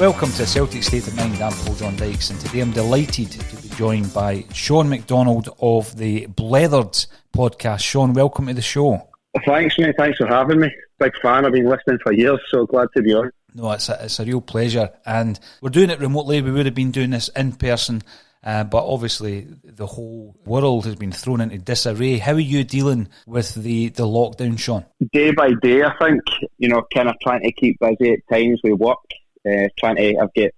Welcome to Celtic State of Mind. I'm John Dykes, and today I'm delighted to be joined by Sean McDonald of the Blethered podcast. Sean, welcome to the show. Thanks, mate. Thanks for having me. Big fan. I've been listening for years, so glad to be on. No, it's a real pleasure, and we're doing it remotely. We would have been doing this in person, but obviously the whole world has been thrown into disarray. How are you dealing with the lockdown, Sean? Day by day, I think, kind of trying to keep busy at times with work, I've got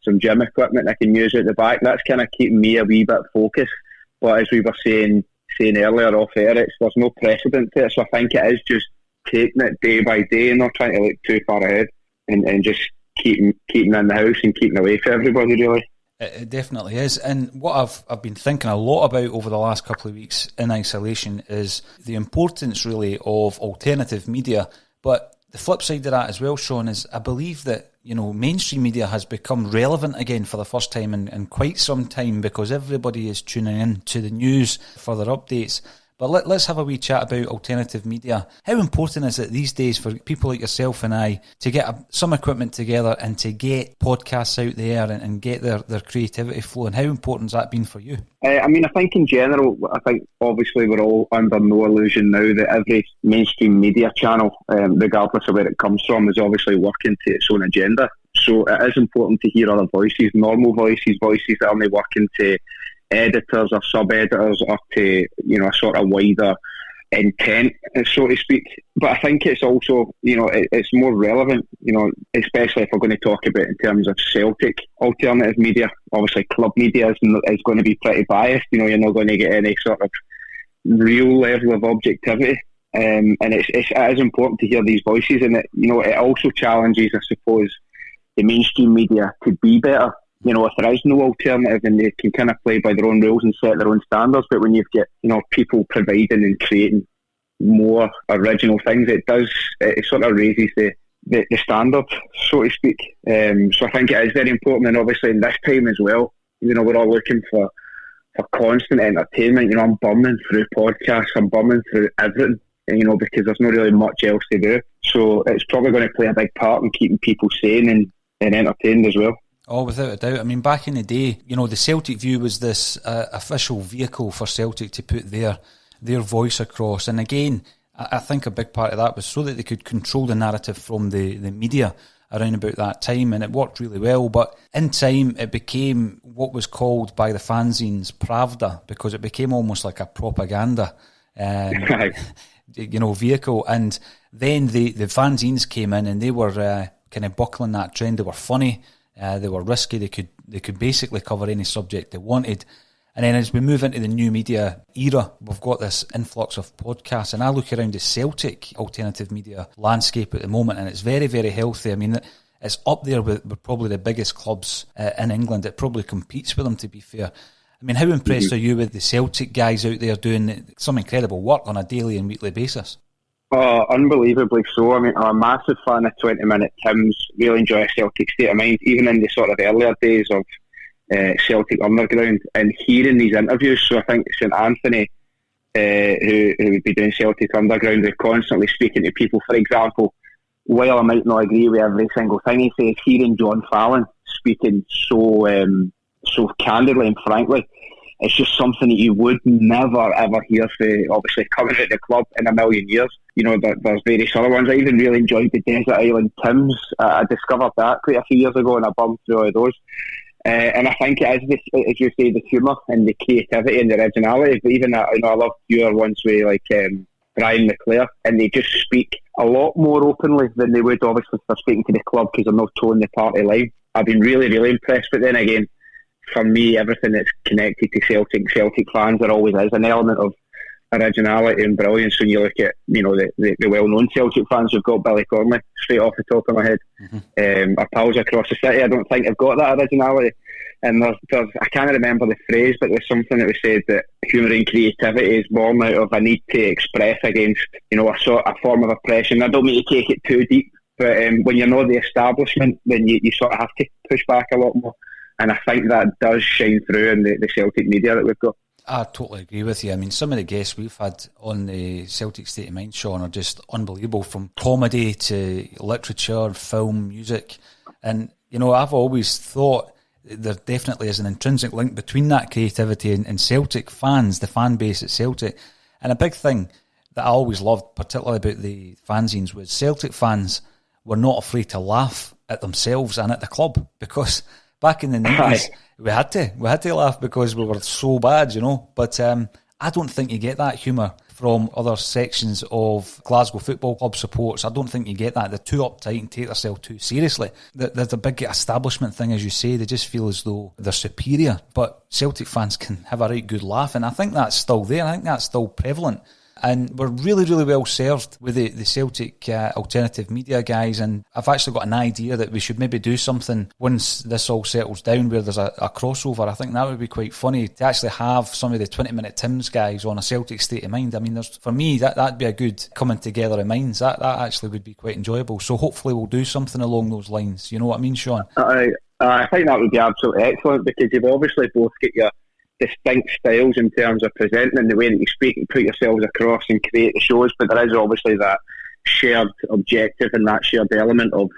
some gym equipment I can use at the back. That's kind of keeping me a wee bit focused. But as we were saying earlier off air, there's no precedent to it, so I think it is just taking it day by day and not trying to look too far ahead and just keeping in the house and keeping away from everybody, really. It definitely is. And what I've been thinking a lot about over the last couple of weeks in isolation is the importance really of alternative media. But the flip side of that as well, Sean, is I believe that mainstream media has become relevant again for the first time in quite some time, because everybody is tuning in to the news for their updates. But let's have a wee chat about alternative media. How important is it these days for people like yourself and I to get some equipment together and to get podcasts out there and get their creativity flowing? How important has that been for you? I think in general, obviously we're all under no illusion now that every mainstream media channel, regardless of where it comes from, is obviously working to its own agenda. So it is important to hear other voices, normal voices that are only working to editors or sub-editors or to, a sort of wider intent, so to speak. But I think it's also, it's more relevant, especially if we're going to talk about in terms of Celtic alternative media. Obviously, club media is going to be pretty biased. You're not going to get any sort of real level of objectivity. And it is important to hear these voices, and it also challenges, I suppose, the mainstream media to be better. If there is no alternative and they can kind of play by their own rules and set their own standards, but when you've got, people providing and creating more original things, it sort of raises the standard, so to speak. So I think it is very important, and obviously in this time as well, we're all looking for constant entertainment. I'm bumming through podcasts, I'm bumming through everything, because there's not really much else to do. So it's probably going to play a big part in keeping people sane and entertained as well. Oh, without a doubt. I mean, back in the day, the Celtic View was this official vehicle for Celtic to put their voice across. And again, I think a big part of that was so that they could control the narrative from the media around about that time, and it worked really well. But in time, it became what was called by the fanzines Pravda, because it became almost like a propaganda vehicle. And then the fanzines came in, and they were kind of buckling that trend. They were funny. They were risky. They could basically cover any subject they wanted. And then as we move into the new media era, we've got this influx of podcasts. And I look around the Celtic alternative media landscape at the moment, and it's very, very healthy. I mean, it's up there with probably the biggest clubs in England. It probably competes with them, to be fair. I mean, how impressed are you with the Celtic guys out there doing some incredible work on a daily and weekly basis? Oh, unbelievably so. I mean, I'm a massive fan of 20 Minute Tim's. Really enjoy Celtic State of Mind, even in the sort of earlier days of Celtic Underground, and hearing these interviews. So I think St Anthony, who would be doing Celtic Underground, they're constantly speaking to people. For example, while I might not agree with every single thing he says, hearing John Fallon speaking so candidly and frankly, it's just something that you would never ever hear for, obviously, coming out the club in a million years. There's various other ones. I even really enjoyed the Desert Island Tims. I discovered that quite a few years ago, and I bummed through all of those. And I think it is, as you say, the humour and the creativity and the originality. But even that, I love fewer ones with Brian McClare, and they just speak a lot more openly than they would, obviously, if they're speaking to the club, because they're not towing the party line. I've been really, really impressed. But then again, for me, everything that's connected to Celtic fans, there always is an element of originality and brilliance. When you look at, the well-known Celtic fans, we've got Billy Connolly, straight off the top of my head. Our pals across the city, I don't think have got that originality. And there's I can't remember the phrase, but there's something that was said that humour and creativity is born out of a need to express against, a form of oppression. I don't mean to take it too deep, but when you're not the establishment, then you sort of have to push back a lot more. And I think that does shine through in the Celtic media that we've got. I totally agree with you. I mean, some of the guests we've had on the Celtic State of Mind, Sean, are just unbelievable, from comedy to literature, film, music. And I've always thought there definitely is an intrinsic link between that creativity and Celtic fans, the fan base at Celtic. And a big thing that I always loved, particularly about the fanzines, was Celtic fans were not afraid to laugh at themselves and at the club, because back in the 90s, we had to laugh because we were so bad, But I don't think you get that humour from other sections of Glasgow Football Club supports. I don't think you get that. They're too uptight and take themselves too seriously. There's a big establishment thing, as you say. They just feel as though they're superior. But Celtic fans can have a right good laugh, and I think that's still there. I think that's still prevalent. And we're really, really well served with the Celtic alternative media guys, and I've actually got an idea that we should maybe do something once this all settles down where there's a crossover. I think that would be quite funny to actually have some of the 20-minute Tim's guys on a Celtic State of Mind. I mean, for me, that'd be a good coming together of minds. That actually would be quite enjoyable. So hopefully we'll do something along those lines. You know what I mean, Sean? I think that would be absolutely excellent, because you've obviously both got your distinct styles in terms of presenting and the way that you speak and put yourselves across and create the shows, but there is obviously that shared objective and that shared element of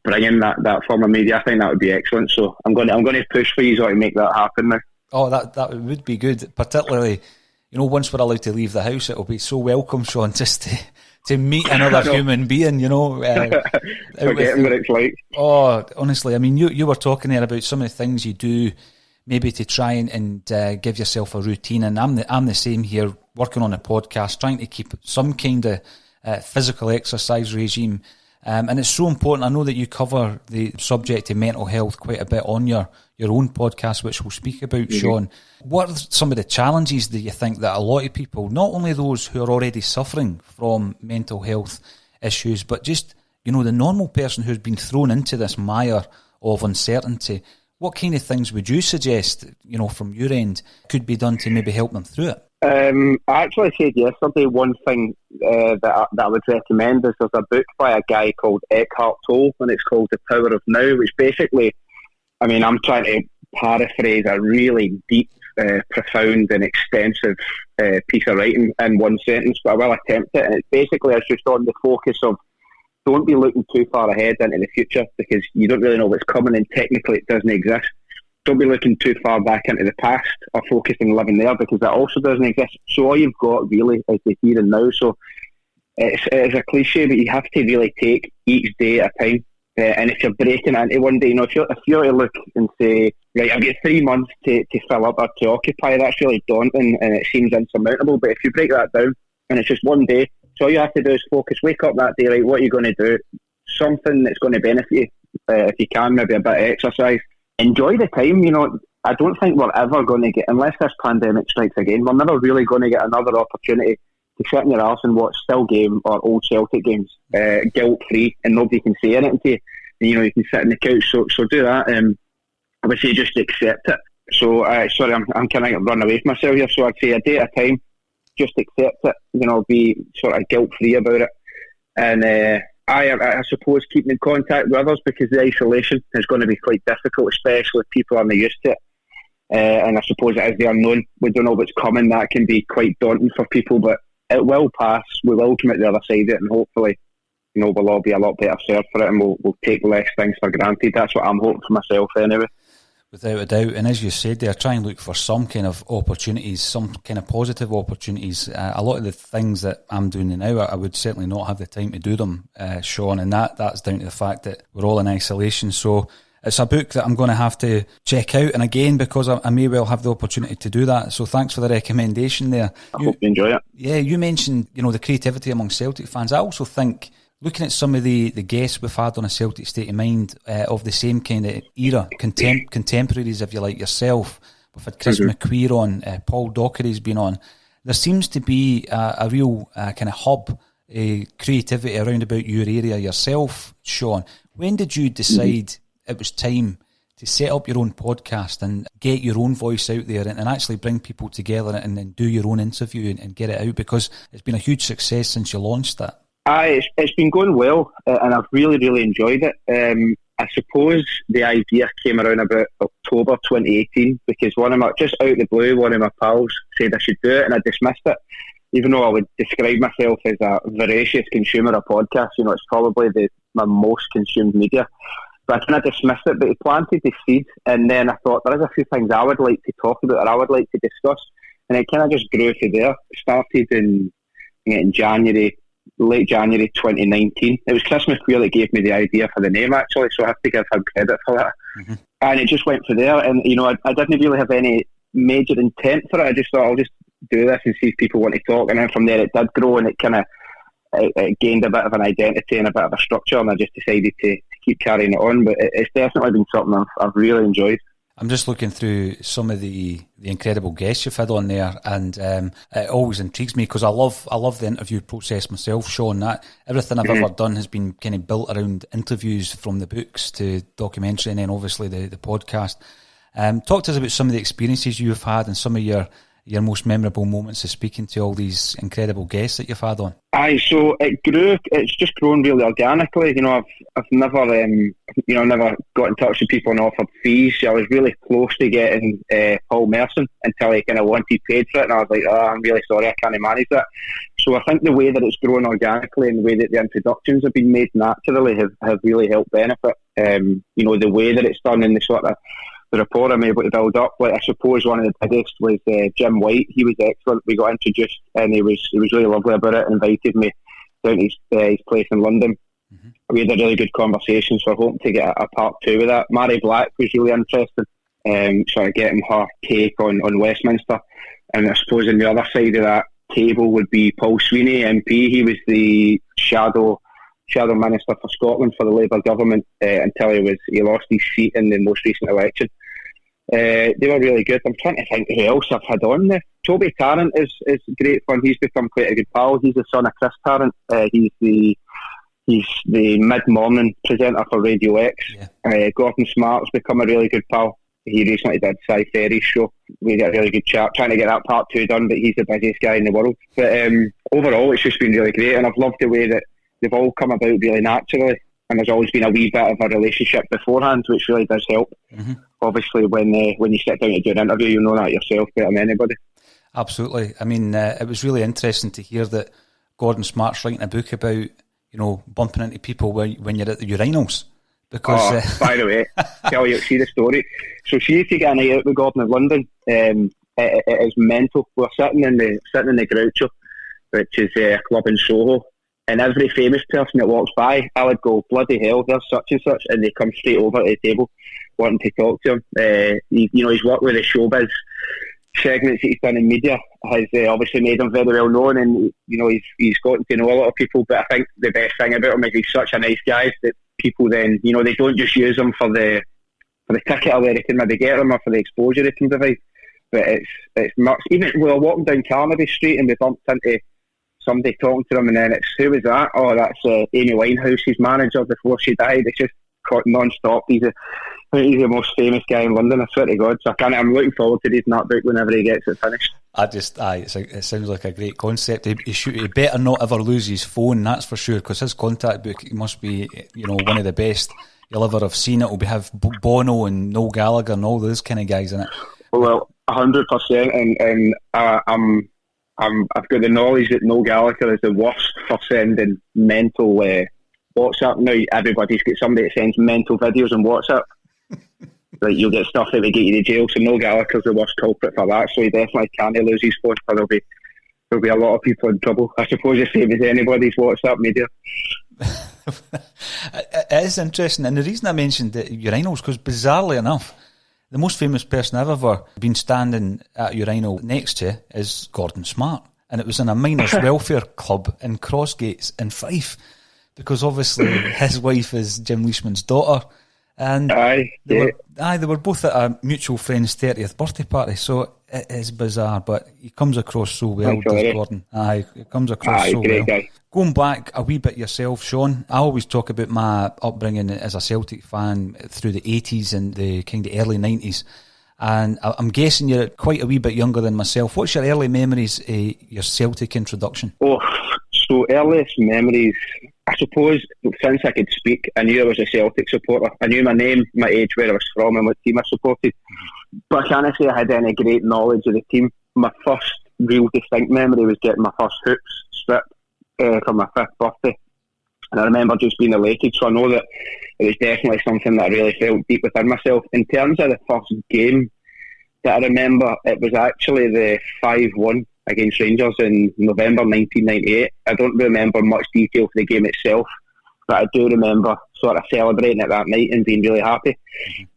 bringing that form of media. I think that would be excellent, so I'm going to push for you to make that happen now. Oh, that would be good, particularly once we're allowed to leave the house. It'll be so welcome, Sean, just to meet another human being, Forgetting what it's like. Oh, honestly, I mean, you were talking there about some of the things you do maybe to try and give yourself a routine, and I'm the same here, working on a podcast, trying to keep some kind of physical exercise regime, and it's so important. I know that you cover the subject of mental health quite a bit on your own podcast, which we'll speak about, Sean. What are some of the challenges that you think that a lot of people, not only those who are already suffering from mental health issues, but just, the normal person who's been thrown into this mire of uncertainty, what kind of things would you suggest, from your end, could be done to maybe help them through it? I actually said yesterday one thing that I would recommend is there's a book by a guy called Eckhart Tolle, and it's called The Power of Now, which basically, I mean, I'm trying to paraphrase a really deep, profound and extensive piece of writing in one sentence, but I will attempt it. And it's basically just on the focus of, don't be looking too far ahead into the future, because you don't really know what's coming and technically it doesn't exist. Don't be looking too far back into the past or focusing on living there, because that also doesn't exist. So all you've got really is the here and now. So it's a cliche, but you have to really take each day at a time. And if you're breaking into one day, if you're to look and say, right, I've got 3 months to fill up or to occupy, that's really daunting and it seems insurmountable. But if you break that down and it's just one day, so all you have to do is focus, wake up that day, right, what are you going to do? Something that's going to benefit you, if you can, maybe a bit of exercise. Enjoy the time, I don't think we're ever going to get, unless this pandemic strikes again, we're never really going to get another opportunity to sit in your arse and watch still game or old Celtic games, guilt-free, and nobody can say anything to you. And, you can sit on the couch, so do that. I would say just accept it. So, sorry, I'm kind of running away from myself here, so I'd say a day at a time, just accept it, be sort of guilt-free about it. And I suppose keeping in contact with others, because the isolation is going to be quite difficult, especially if people aren't used to it. And I suppose it is the unknown. We don't know what's coming. That can be quite daunting for people, but it will pass. We will come out the other side of it, and hopefully, we'll all be a lot better served for it, and we'll take less things for granted. That's what I'm hoping for myself anyway. Without a doubt, and as you said there, try and look for some kind of opportunities, some kind of positive opportunities. A lot of the things that I'm doing now, I would certainly not have the time to do them, Sean, and that's down to the fact that we're all in isolation. So it's a book that I'm going to have to check out, and again, because I may well have the opportunity to do that. So thanks for the recommendation there. I hope you enjoy it. Yeah, you mentioned, the creativity among Celtic fans. I also think, looking at some of the guests we've had on a Celtic State of Mind of the same kind of era, contemporaries, if you like, yourself. We've had Chris McQueen on, Paul Dockery's been on. There seems to be a real kind of hub, creativity around about your area yourself, Sean. When did you decide it was time to set up your own podcast and get your own voice out there and actually bring people together and then do your own interview and get it out? Because it's been a huge success since you launched that. It's been going well, and I've really, really enjoyed it. I suppose the idea came around about October 2018, because just out of the blue, one of my pals said I should do it, and I dismissed it, even though I would describe myself as a voracious consumer of podcasts. It's probably my most consumed media. But I kind of dismissed it, but he planted the seed, and then I thought, there is a few things I would like to talk about or I would like to discuss, and it kind of just grew from there. It started in January, late January 2019. It was Chris McQueen that gave me the idea for the name, actually, so I have to give him credit for that. Mm-hmm. And it just went from there, and I didn't really have any major intent for it. I just thought, I'll just do this and see if people want to talk, and then from there it did grow, and it kind of it gained a bit of an identity and a bit of a structure, and I just decided to keep carrying it on. But it's definitely been something I've really enjoyed. I'm just looking through some of the incredible guests you've had on there, and it always intrigues me because I love the interview process myself, Sean. That everything I've ever done has been kind of built around interviews, from the books to documentary, and then obviously the podcast. Talk to us about some of the experiences you've had and some of your most memorable moments of speaking to all these incredible guests that you've had on. Aye, so it grew. It's just grown really organically. I've never, never got in touch with people and offered fees. I was really close to getting Paul Merson until he kind of wanted paid for it, and I was like, I'm really sorry, I can't manage that. So I think the way that it's grown organically and the way that the introductions have been made naturally have really helped benefit. The way that it's done and the sort of the rapport I'm able to build up. Like, I suppose one of the biggest was Jim White. He was excellent. We got introduced, and he was really lovely about it, and invited me down to his place in London. Mm-hmm. We had a really good conversation, so I hope to get a part 2 of that. Mary Black was really interesting, sort of getting her take on Westminster. And I suppose on the other side of that table would be Paul Sweeney, MP. He was the shadow Minister for Scotland for the Labour government until he lost his seat in the most recent election. They were really good. I'm trying to think who else I've had on there. Toby Tarrant is great fun. He's become quite a good pal. He's the son of Chris Tarrant. He's the mid-morning presenter for Radio X. Yeah. Gordon Smart's become a really good pal. He recently did Cy Ferry's show. We got a really good chat, trying to get that part 2 done, but he's the busiest guy in the world. But overall, it's just been really great, and I've loved the way that they've all come about really naturally, and there's always been a wee bit of a relationship beforehand, which really does help. Mm-hmm. Obviously, when you sit down to do an interview, you know that yourself better than anybody. Absolutely. I mean, it was really interesting to hear that Gordon Smart's writing a book about, bumping into people when you're at the urinals. Because, by the way, tell you, see the story. So she used to get a night out with Gordon in London. It is mental. We're sitting in the Groucho, which is a club in Soho. And every famous person that walks by, I would go, bloody hell, there's such and such, and they come straight over to the table wanting to talk to him. He's worked with the showbiz segments that he's done in media has obviously made him very well known, and he's gotten to know a lot of people. But I think the best thing about him is he's such a nice guy that people then, they don't just use him for the ticket or where they can maybe get him or for the exposure they can provide. But it's much. Even we were walking down Carnaby Street and we bumped into somebody talking to them, and then it's, who was that? Oh, that's Amy Winehouse's manager before she died. It's just non-stop. He's the most famous guy in London, I swear to God. So I'm looking forward to reading that book whenever he gets it finished. It sounds like a great concept. He better not ever lose his phone, that's for sure, because his contact book must be, one of the best you'll ever have seen. It will have Bono and Noel Gallagher and all those kind of guys in it. Well, 100%, and I've got the knowledge that Noel Gallagher is the worst for sending mental WhatsApp. Now everybody's got somebody that sends mental videos on WhatsApp. Like, you'll get stuff that will get you to jail. So Noel Gallagher's the worst culprit for that. So he definitely can't lose his phone. There'll be a lot of people in trouble. I suppose the same as anybody's WhatsApp media. It is interesting, and the reason I mentioned the urinals, because bizarrely enough, the most famous person I've ever been standing at a urinal next to is Gordon Smart, and it was in a miners' welfare club in Crossgates in Fife, because obviously his wife is Jim Leishman's daughter, and they were both at a mutual friend's 30th birthday party. So it is bizarre, but he comes across so well, does Gordon. He comes across so well. Guy. Going back a wee bit yourself, Sean, I always talk about my upbringing as a Celtic fan through the 80s and the kind of early 90s. And I'm guessing you're quite a wee bit younger than myself. What's your early memories of your Celtic introduction? So earliest memories, I suppose, since I could speak, I knew I was a Celtic supporter. I knew my name, my age, where I was from and what team I supported. But I can't say I had any great knowledge of the team. My first real distinct memory was getting my first hoops stripped for my 5th birthday. And I remember just being elated, so I know that it was definitely something that I really felt deep within myself. In terms of the first game that I remember, it was actually the 5-1 against Rangers in November 1998. I don't remember much detail for the game itself, but I do remember sort of celebrating it that night and being really happy.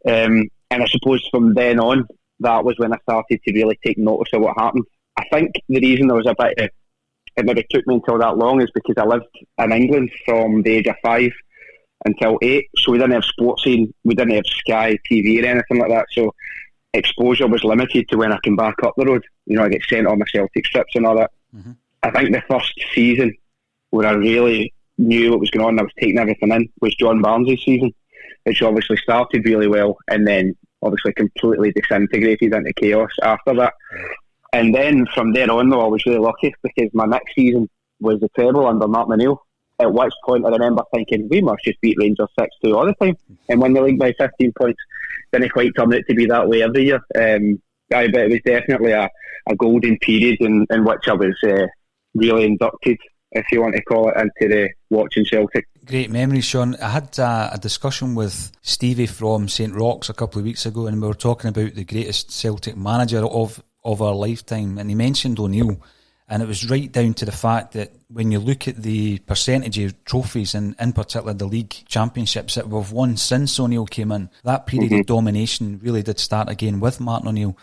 And I suppose from then on, that was when I started to really take notice of what happened. I think the reason there was a bit of, it maybe took me until that long, is because I lived in England from the age of 5 until 8, so we didn't have sports scene, we didn't have Sky TV or anything like that, so exposure was limited to when I came back up the road. You know, I get sent on my Celtic strips and all that. I think the first season where I really knew what was going on and I was taking everything in was John Barnes' season, which obviously started really well and then obviously completely disintegrated into chaos after that. And then from there on, though, I was really lucky because my next season was the treble under Martin O'Neill, at which point I remember thinking, we must just beat Rangers 6-2 all the time and win the league by 15 points. Didn't quite turn out to be that way every year. But it was definitely a golden period in which I was really inducted, if you want to call it, into the watching Celtic. Great memories, Sean. I had a discussion with Stevie from St Roch's a couple of weeks ago, and we were talking about the greatest Celtic manager of our lifetime, and he mentioned O'Neill, and it was right down to the fact that when you look at the percentage of trophies, and in particular the league championships that we've won since O'Neill came in, that period of domination really did start again with Martin O'Neill.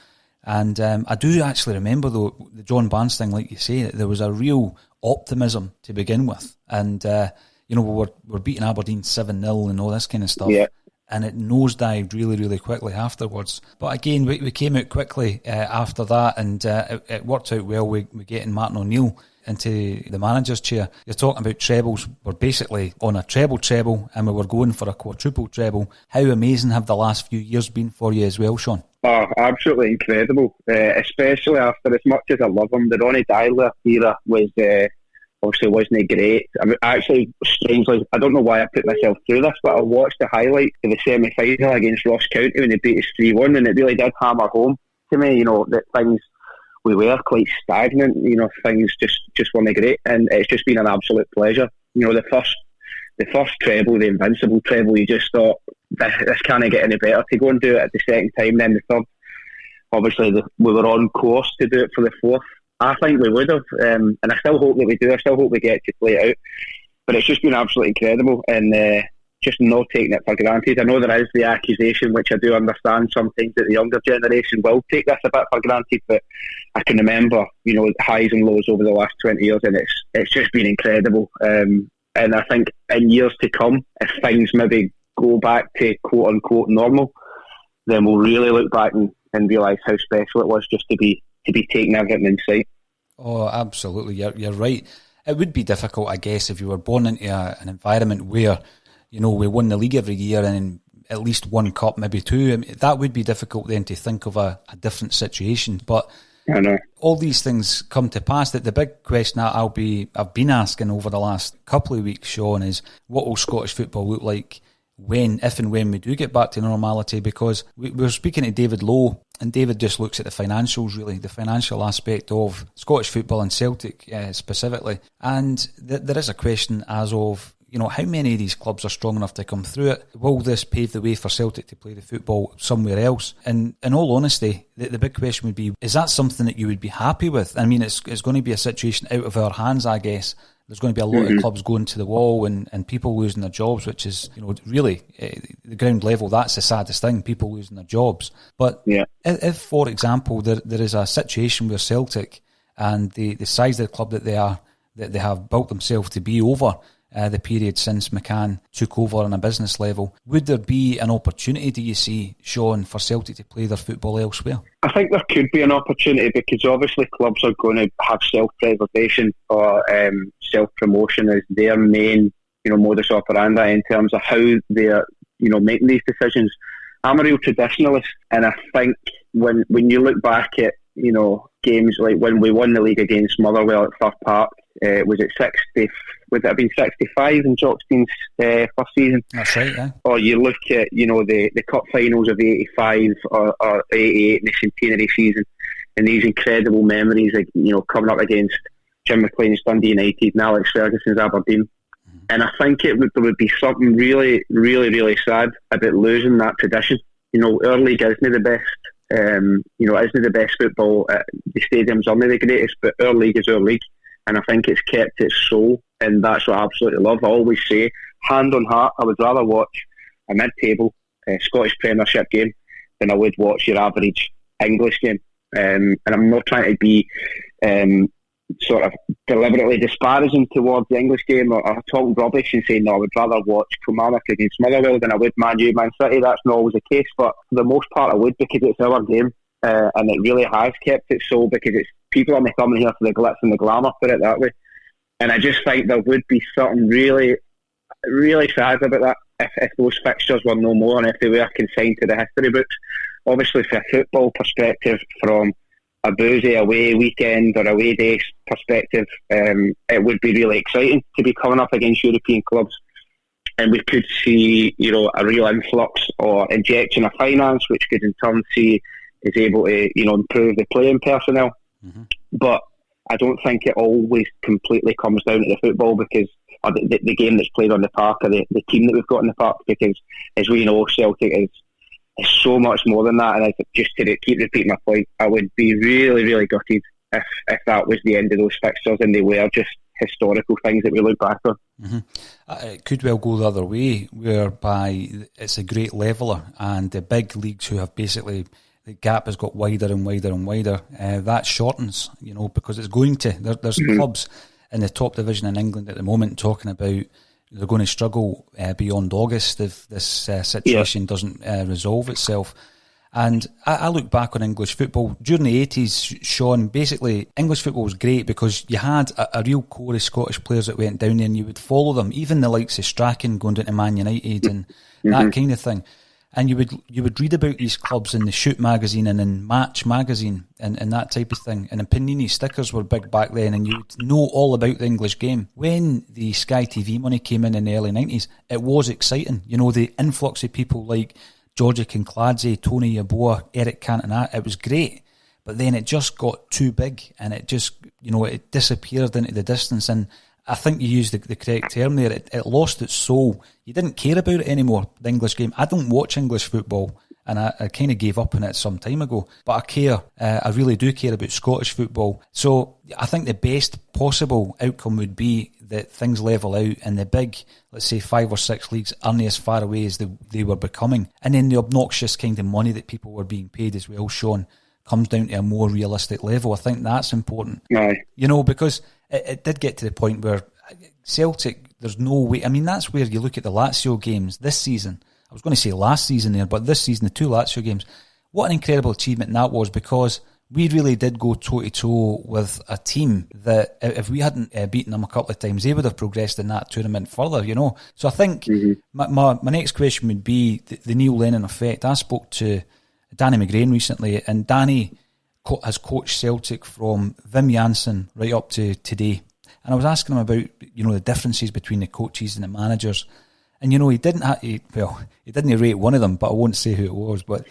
And I do actually remember, though, the John Barnes thing, like you say, that there was a real optimism to begin with. And, you know, we're beating Aberdeen 7-0 and all this kind of stuff. Yeah. And it nosedived really, really quickly afterwards. But again, we came out quickly after that, and it worked out well with getting Martin O'Neill into the manager's chair. You're talking about trebles. We're basically on a treble, and we were going for a quadruple treble. How amazing have the last few years been for you as well, Sean? Oh, absolutely incredible. Especially after, as much as I love him, the Ronnie Dyler era was obviously wasn't great. I mean, actually, strangely, I don't know why I put myself through this, but I watched the highlights of the semi-final against Ross County when they beat us 3-1, and it really did hammer home to me, you know, that things, we were quite stagnant, you know, things just weren't great, and it's just been an absolute pleasure. You know, the first treble, the invincible treble, you just thought, this can't get any better. To go and do it at the second time, then the third, obviously we were on course to do it for the fourth. I think we would have, and I still hope that we do. I still hope we get to play it out. But it's just been absolutely incredible, and just not taking it for granted. I know there is the accusation, which I do understand sometimes, that the younger generation will take this a bit for granted, but I can remember, you know, highs and lows over the last 20 years, and it's just been incredible. And I think in years to come, if things maybe go back to quote-unquote normal, then we'll really look back and realise how special it was just to be taking everything in sight. Oh, absolutely. You're right. It would be difficult, I guess, if you were born into an environment where, you know, we won the league every year and at least one cup, maybe two. I mean, that would be difficult then to think of a different situation. But I know all these things come to pass. That the big question that I've been asking over the last couple of weeks, Sean, is what will Scottish football look like if and when we do get back to normality? Because we were speaking to David Lowe, and David just looks at the financials, really, the financial aspect of Scottish football and Celtic specifically. And there is a question as of, you know, how many of these clubs are strong enough to come through it? Will this pave the way for Celtic to play the football somewhere else? And in all honesty, the big question would be, is that something that you would be happy with? I mean, it's going to be a situation out of our hands, I guess. There's going to be a lot of clubs going to the wall and people losing their jobs, which is, you know, really, the ground level, that's the saddest thing, people losing their jobs. But if, for example, there is a situation where Celtic and the size of the club that they have built themselves to be over the period since McCann took over on a business level, would there be an opportunity, do you see, Sean, for Celtic to play their football elsewhere? I think there could be an opportunity, because obviously clubs are going to have self-preservation or self-promotion as their main, you know, modus operandi in terms of how they're, you know, making these decisions. I'm a real traditionalist, and I think when you look back at, you know, games like when we won the league against Motherwell at Firth Park, was it 60? Would it have been 65 in Jockstein's first season? That's right, yeah. Or you look at, you know, the cup finals of 85 or 88 in the centenary season, and these incredible memories, like, you know, coming up against Jim McLean's Dundee United and Alex Ferguson's Aberdeen. And I think there would be something really, really, really sad about losing that tradition. Our league isn't the best. Isn't the best football. The stadiums aren't the greatest, but our league is our league. And I think it's kept its soul, and that's what I absolutely love. I always say, hand on heart, I would rather watch a mid-table Scottish Premiership game than I would watch your average English game. And I'm not trying to be sort of deliberately disparaging towards the English game or talking rubbish and saying, no, I would rather watch Kilmarnock against Motherwell than I would Man U, Man City. That's not always the case, but for the most part I would, because it's our game, and it really has kept its soul, because it's people are coming here for the glitz and the glamour, put it that way. And I just think there would be something really, really sad about that if those fixtures were no more and if they were consigned to the history books. Obviously, from a football perspective, from a boozy away weekend or away day perspective, it would be really exciting to be coming up against European clubs, and we could see a real influx or injection of finance, which could in turn see is able to improve the playing personnel. Mm-hmm. But I don't think it always completely comes down to the football, because or the game that's played on the park, or the team that we've got in the park, because as we know, Celtic is so much more than that. And just to keep repeating my point, I would be really, really gutted if that was the end of those fixtures and they were just historical things that we look back on. Mm-hmm. It could well go the other way, whereby it's a great leveller, and the big leagues who have basically, the gap has got wider and wider and wider, that shortens, because it's going to. There's mm-hmm. clubs in the top division in England at the moment talking about they're going to struggle beyond August if this situation doesn't resolve itself. And I look back on English football during the 80s, Sean. Basically, English football was great because you had a real core of Scottish players that went down there, and you would follow them, even the likes of Strachan going down to Man United and mm-hmm. that kind of thing. And you would read about these clubs in the Shoot magazine and in Match magazine and that type of thing. And Panini stickers were big back then, and you would know all about the English game. When the Sky TV money came in the early 90s, it was exciting. The influx of people like Georgie Kincladze, Tony Yeboah, Eric Cantona, it was great. But then it just got too big, and it just, it disappeared into the distance. And I think you used the correct term there. It lost its soul. You didn't care about it anymore, the English game. I don't watch English football, and I kind of gave up on it some time ago. But I care. I really do care about Scottish football. So I think the best possible outcome would be that things level out and the big, let's say 5 or 6 leagues aren't as far away as they were becoming. And then the obnoxious kind of money that people were being paid as well, Sean, comes down to a more realistic level. I think that's important. Aye. Because it did get to the point where Celtic, there's no way. I mean, that's where you look at the Lazio games this season. I was going to say last season there, but this season, the 2 Lazio games, what an incredible achievement that was, because we really did go toe-to-toe with a team that, if we hadn't beaten them a couple of times, they would have progressed in that tournament further, So I think mm-hmm. my next question would be the Neil Lennon effect. I spoke to Danny McGrain recently, and Danny has coached Celtic from Wim Jansen right up to today. And I was asking him about, the differences between the coaches and the managers. And, he didn't rate one of them, but I won't say who it was. But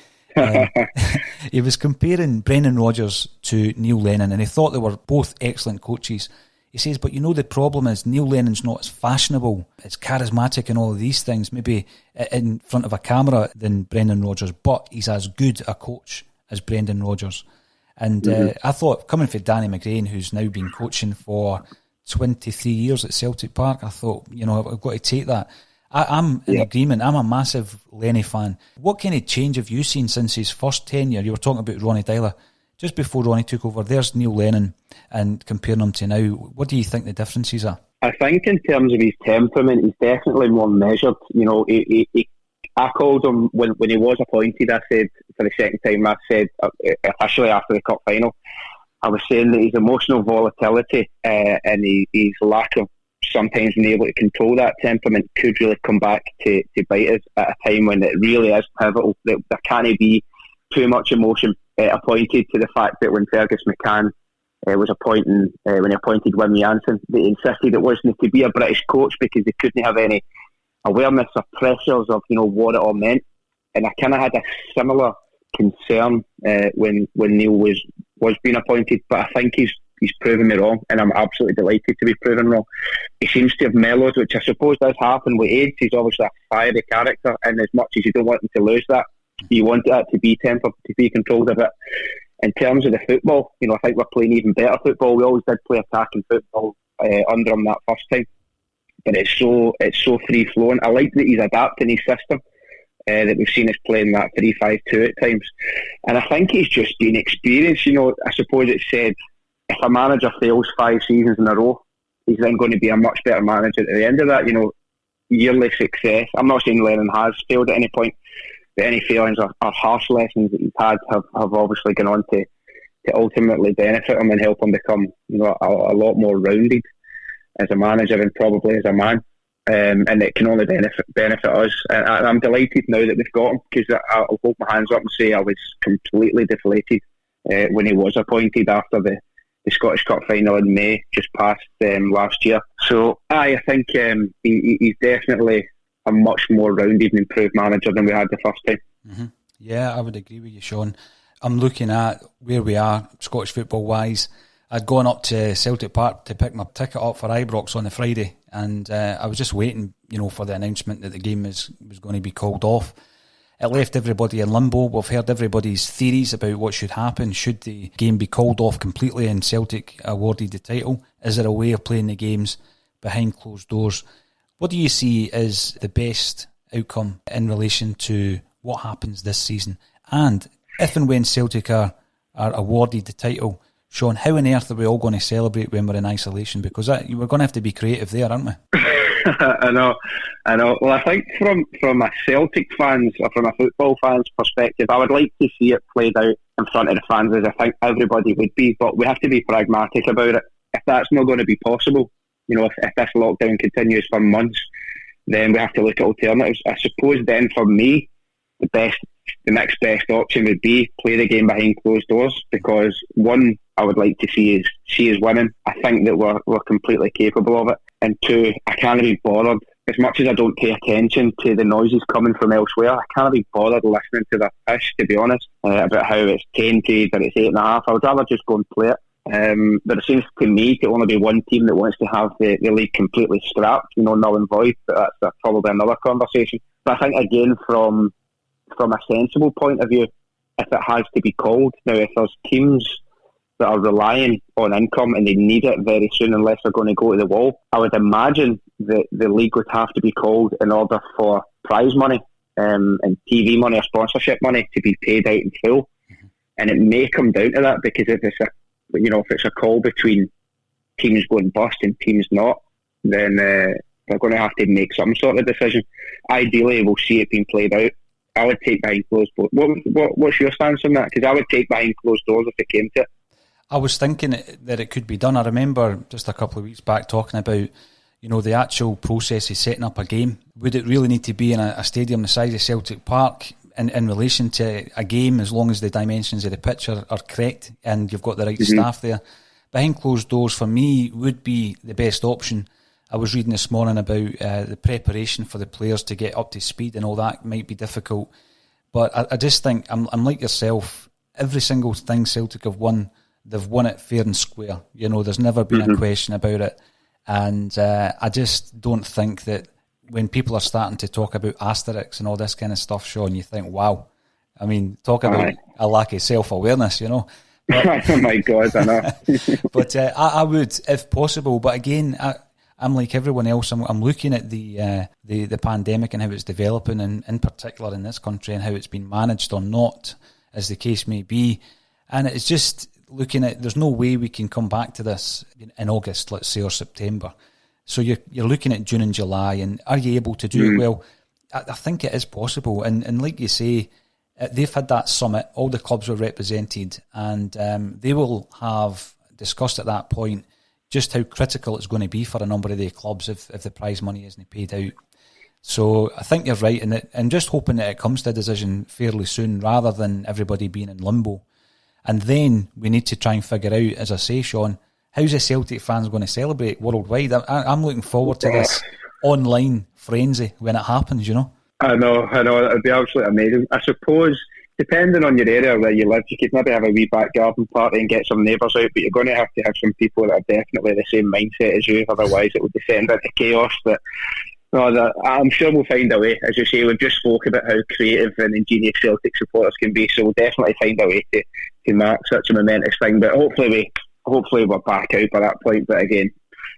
he was comparing Brendan Rodgers to Neil Lennon, and he thought they were both excellent coaches. He says, but the problem is Neil Lennon's not as fashionable, as charismatic and all of these things, maybe in front of a camera, than Brendan Rodgers, but he's as good a coach as Brendan Rodgers. And mm-hmm. I thought, coming from Danny McGrain, who's now been coaching for 23 years at Celtic Park, I thought, I've got to take that. I'm in agreement. I'm a massive Lenny fan. What kind of change have you seen since his first tenure? You were talking about Ronnie Dyler. Just before Ronnie took over, there's Neil Lennon, and comparing him to now, what do you think the differences are? I think in terms of his temperament, he's definitely more measured. I called him when he was appointed. I said for the second time, officially after the cup final, I was saying that his emotional volatility and his lack of sometimes being able to control that temperament could really come back to bite us at a time when it really is pivotal. There can't be too much emotion appointed to the fact that when Fergus McCann was when he appointed Wim Jansen, they insisted it wasn't to be a British coach because they couldn't have any awareness or pressures of what it all meant. And I kind of had a similar concern when Neil was being appointed, but I think he's he's proven me wrong, and I'm absolutely delighted to be proven wrong. He seems to have mellowed, which I suppose does happen with age. He's obviously a fiery character, and as much as you don't want him to lose that, you want that to be tempered, to be controlled a bit. In terms of the football, I think we're playing even better football. We always did play attacking football under him that first time, but it's so free flowing. I like that he's adapting his system. That we've seen us playing that 3-5-2 at times, and I think he's just been experienced. I suppose it's said if a manager fails 5 seasons in a row, he's then going to be a much better manager at the end of that. Yearly success. I'm not saying Lennon has failed at any point, but any failings or harsh lessons that he's had have obviously gone on to ultimately benefit him and help him become a lot more rounded as a manager and probably as a man. And it can only benefit us. And I'm delighted now that we've got him, because I'll hold my hands up and say I was completely deflated when he was appointed after the Scottish Cup final in May, just past last year. So I think he's definitely a much more rounded and improved manager than we had the first time. Mm-hmm. Yeah, I would agree with you, Sean. I'm looking at where we are Scottish football wise. I'd gone up to Celtic Park to pick my ticket up for Ibrox on the Friday, and I was just waiting, for the announcement that the game was going to be called off. It left everybody in limbo. We've heard everybody's theories about what should happen. Should the game be called off completely and Celtic awarded the title? Is there a way of playing the games behind closed doors? What do you see as the best outcome in relation to what happens this season? And if and when Celtic are awarded the title, Sean, how on earth are we all going to celebrate when we're in isolation? Because we're going to have to be creative there, aren't we? I know. Well, I think from a Celtic fans or from a football fans perspective, I would like to see it played out in front of the fans, as I think everybody would be. But we have to be pragmatic about it. If that's not going to be possible, if this lockdown continues for months, then we have to look at alternatives. I suppose then for me, the next best option would be play the game behind closed doors, because one, I would like to see us winning. I think that we're completely capable of it. And two, I can't be bothered, as much as I don't pay attention to the noises coming from elsewhere, I can't be bothered listening to the pish, to be honest, about how it's tainted or it's 8.5. I would rather just go and play it. But it seems to me to only be one team that wants to have the league completely scrapped, null and void, but that's probably another conversation. But I think, again, from a sensible point of view, if it has to be called, now if there's teams that are relying on income and they need it very soon unless they're going to go to the wall, I would imagine that the league would have to be called in order for prize money and TV money or sponsorship money to be paid out in full. Mm-hmm. And it may come down to that, because if it's a call between teams going bust and teams not, then they're going to have to make some sort of decision. Ideally, we'll see it being played out. I would take behind closed doors. What's your stance on that? Because I would take behind closed doors if it came to it. I was thinking that it could be done. I remember just a couple of weeks back talking about, the actual process of setting up a game. Would it really need to be in a stadium the size of Celtic Park in relation to a game, as long as the dimensions of the pitch are correct and you've got the right staff there? Behind closed doors, for me, would be the best option. I was reading this morning about the preparation for the players to get up to speed and all that might be difficult. But I just think, I'm like yourself, every single thing Celtic have won, they've won it fair and square. There's never been a question about it. And I just don't think that when people are starting to talk about asterisks and all this kind of stuff, Sean, you think, wow. I mean, talk about a lack of self-awareness, But, oh my God, I know. But I would, if possible. But again, I'm like everyone else. I'm looking at the pandemic and how it's developing, and in particular in this country, and how it's been managed or not, as the case may be. And it's just looking at, there's no way we can come back to this in August, let's say, or September. So you're looking at June and July, and are you able to do it? Well, I think it is possible. And like you say, they've had that summit, all the clubs were represented, and they will have discussed at that point just how critical it's going to be for a number of their clubs if the prize money isn't paid out. So I think you're right, and just hoping that it comes to a decision fairly soon, rather than everybody being in limbo. And then we need to try and figure out, as I say, Sean, how's the Celtic fans going to celebrate worldwide? I'm looking forward to this online frenzy when it happens, I know, it'd be absolutely amazing. I suppose depending on your area where you live, you could maybe have a wee back garden party and get some neighbours out, but you're going to have some people that are definitely the same mindset as you, otherwise it would descend into chaos. But no, I'm sure we'll find a way. As you say, we've just spoke about how creative and ingenious Celtic supporters can be, so we'll definitely find a way to mark such a momentous thing. But hopefully we're back out by that point. But again,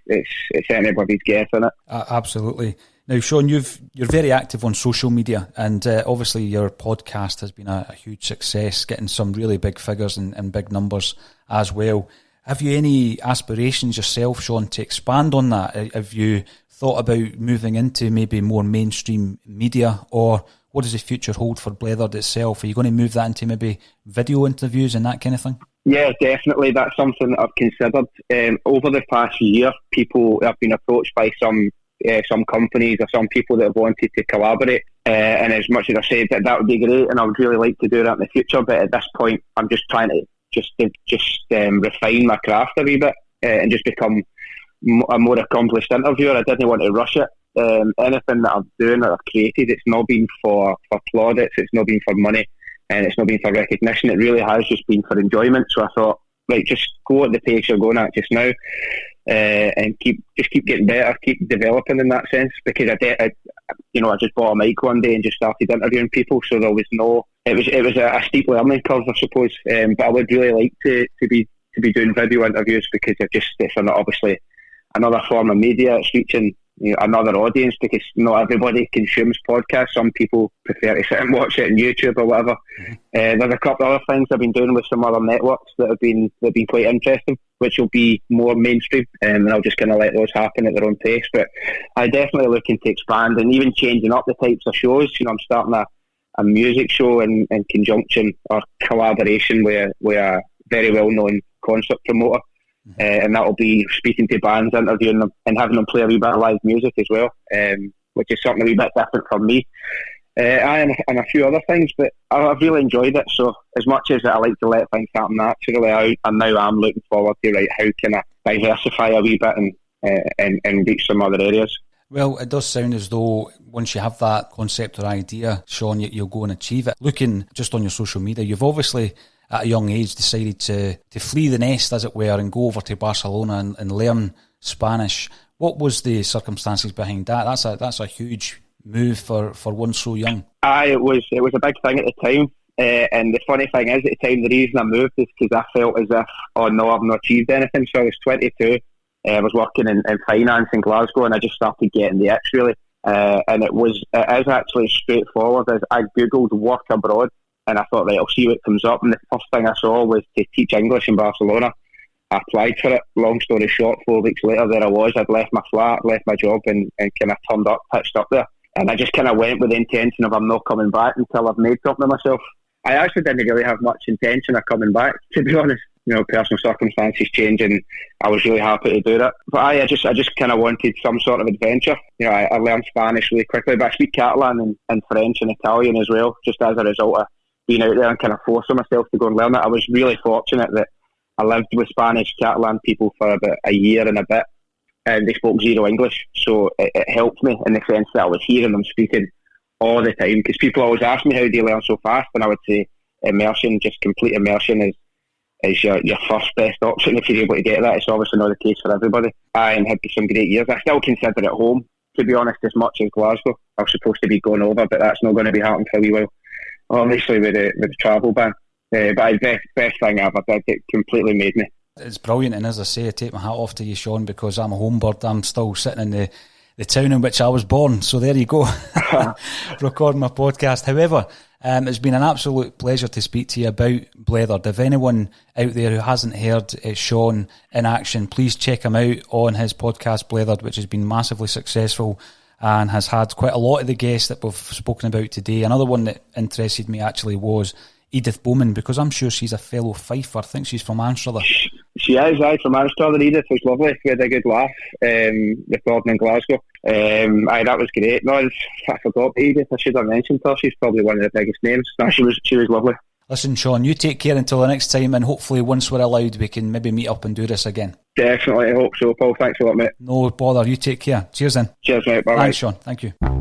it's anybody's guess, isn't it? Absolutely. Now, Sean, you're very active on social media, and obviously your podcast has been a huge success, getting some really big figures and big numbers as well. Have you any aspirations yourself, Sean, to expand on that? Have you thought about moving into maybe more mainstream media, or what does the future hold for Blethered itself? Are you going to move that into maybe video interviews and that kind of thing? Yeah, definitely. That's something that I've considered. Over the past year, people have been approached by some companies or some people that have wanted to collaborate. And as much as I said that would be great, and I would really like to do that in the future, but at this point, I'm just trying to refine my craft a wee bit and just become a more accomplished interviewer. I didn't want to rush it. Anything that I'm doing, that I've created, it's not been for plaudits, it's not been for money, and it's not been for recognition. It really has just been for enjoyment. So I thought, right, just go at the pace you're going at just now, and keep getting better, keep developing in that sense. Because I just bought a mic one day and just started interviewing people, so there was it was a steep learning curve, I suppose. But I would really like to be doing video interviews, because it's obviously another form of media. It's reaching another audience, because not everybody consumes podcasts. Some people prefer to sit and watch it on YouTube or whatever. There's a couple of other things I've been doing with some other networks that have been quite interesting, which will be more mainstream, and I'll just kind of let those happen at their own pace. But I'm definitely looking to expand and even changing up the types of shows. I'm starting a music show in conjunction or collaboration with a very well-known concert promoter. And that'll be speaking to bands, interviewing them, and having them play a wee bit of live music as well, which is something a wee bit different from me. And a few other things, but I've really enjoyed it. So as much as I like to let things happen naturally, I'm looking forward to, how can I diversify a wee bit and reach some other areas. Well, it does sound as though once you have that concept or idea, Sean, you'll go and achieve it. Looking just on your social media, you've obviously at a young age decided to flee the nest, as it were, and go over to Barcelona and learn Spanish. What was the circumstances behind that? That's a huge move for one so young. It was a big thing at the time. And the funny thing is, at the time, the reason I moved is because I felt as if, oh no, I've not achieved anything. So I was 22. I was working in finance in Glasgow, and I just started getting the itch, really. And it is actually straightforward. As I googled work abroad, and I thought, right, I'll see what comes up. And the first thing I saw was to teach English in Barcelona. I applied for it. Long story short, 4 weeks later, there I was. I'd left my flat, left my job, and kind of pitched up there. And I just kind of went with the intention of I'm not coming back until I've made something of myself. I actually didn't really have much intention of coming back, to be honest. Personal circumstances change, and I was really happy to do that. But I just kind of wanted some sort of adventure. I learned Spanish really quickly, but I speak Catalan and French and Italian as well, just as a result of being out there and kind of forcing myself to go and learn it. I was really fortunate that I lived with Spanish, Catalan people for about a year and a bit, and they spoke zero English, so it helped me in the sense that I was hearing them speaking all the time, because people always ask me, how do you learn so fast? And I would say immersion, just complete immersion is your first best option if you're able to get that. It's obviously not the case for everybody. I had some great years. I still consider it home, to be honest, as much as Glasgow. I was supposed to be going over, but that's not going to be happening for a wee while. Obviously with the travel ban. But the best thing I ever did. It completely made me. It's brilliant, and as I say, I take my hat off to you, Sean, because I'm a home bird. I'm still sitting in the town in which I was born, so there you go, recording my podcast. However, it's been an absolute pleasure to speak to you about Blethered. If anyone out there who hasn't heard Sean in action, please check him out on his podcast Blethered, which has been massively successful and has had quite a lot of the guests that we've spoken about today. Another one that interested me actually was Edith Bowman, because I'm sure she's a fellow Fifer. I think she's from Anstruther. She is, from Anstruther. Edith was lovely. We had a good laugh recording in Glasgow. That was great. No, I forgot Edith. I should have mentioned her. She's probably one of the biggest names. No, she was lovely. Listen, Sean, you take care until the next time, and hopefully once we're allowed we can maybe meet up and do this again. Definitely, I hope so, Paul. Thanks a lot, mate. No bother, you take care. Cheers then. Cheers, mate. Bye. Thanks, Sean. Thank you.